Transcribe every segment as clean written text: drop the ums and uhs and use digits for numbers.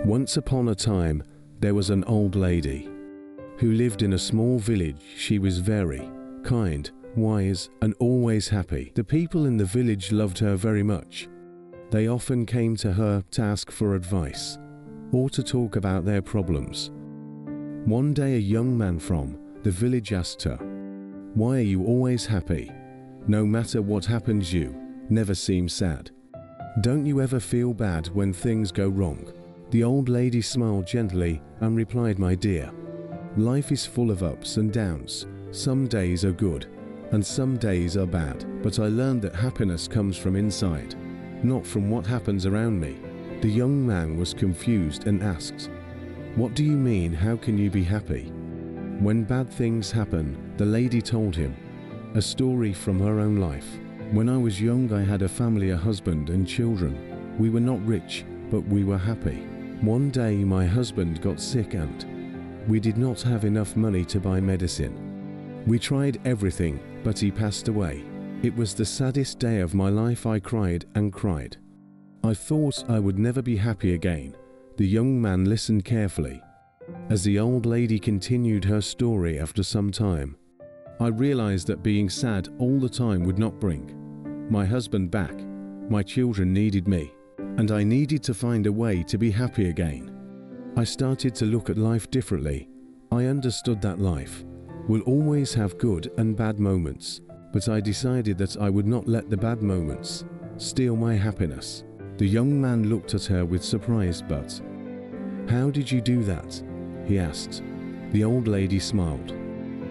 Once upon a time, there was an old lady who lived in a small village. She was very kind, wise, and always happy. The people in the village loved her very much. They often came to her to ask for advice or to talk about their problems. One day a young man from the village asked her, "Why are you always happy? No matter what happens, you never seem sad. Don't you ever feel bad when things go wrong?" The old lady smiled gently and replied, "My dear, life is full of ups and downs. Some days are good and some days are bad, but I learned that happiness comes from inside, not from what happens around me." The young man was confused and asked, "What do you mean? How can you be happy?" When bad things happen, the lady told him a story from her own life. "When I was young, I had a family, a husband and children. We were not rich, but we were happy. One day my husband got sick and we did not have enough money to buy medicine. We tried everything, but he passed away. It was the saddest day of my life. I cried and cried. I thought I would never be happy again." The young man listened carefully as the old lady continued her story. "After some time, I realized that being sad all the time would not bring my husband back. My children needed me, and I needed to find a way to be happy again. I started to look at life differently. I understood that life will always have good and bad moments, but I decided that I would not let the bad moments steal my happiness." The young man looked at her with surprise. "But how did you do that?" he asked. The old lady smiled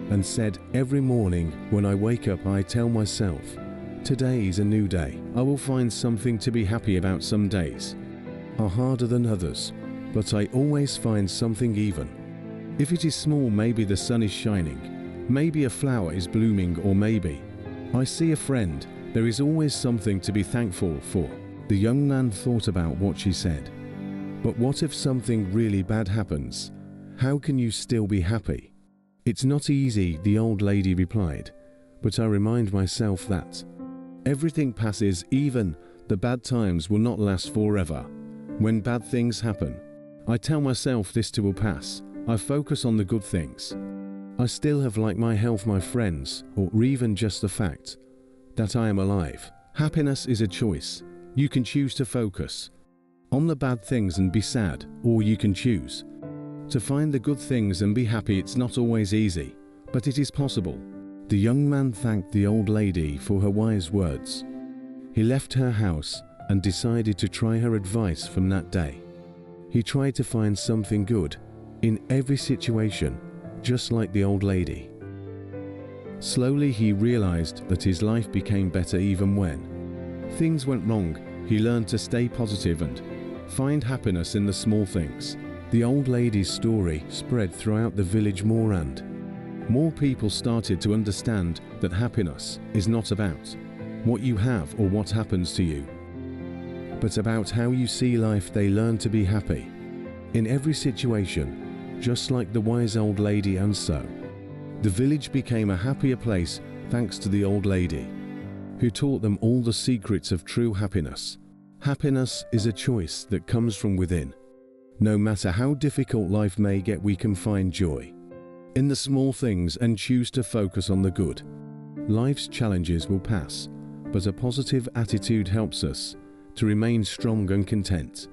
and said, "Every morning when I wake up, I tell myself, today is a new day. I will find something to be happy about. Some days are harder than others, but I always find something, even if it is small. Maybe the sun is shining, maybe a flower is blooming, or maybe I see a friend. There is always something to be thankful for." The young man thought about what she said. "But what if something really bad happens? How can you still be happy?" "It's not easy," the old lady replied, "but I remind myself that everything passes. Even the bad times will not last forever. When bad things happen, I tell myself this too will pass. I focus on the good things I still have, like my health, my friends, or even just the fact that I am alive." Happiness is a choice. You can choose to focus on the bad things and be sad, or you can choose to find the good things and be happy. It's not always easy, but it is possible. The young man thanked the old lady for her wise words. He left her house and decided to try her advice. From that day, he tried to find something good in every situation, just like the old lady. Slowly he realized that his life became better. Even when things went wrong, he learned to stay positive and find happiness in the small things. The old lady's story spread throughout the village. More and more people started to understand that happiness is not about what you have or what happens to you, but about how you see life. They learned to be happy in every situation, just like the wise old lady, and so the village became a happier place thanks to the old lady, who taught them all the secrets of true happiness. Happiness is a choice that comes from within. No matter how difficult life may get, we can find joy in the small things and choose to focus on the good. Life's challenges will pass, but a positive attitude helps us to remain strong and content.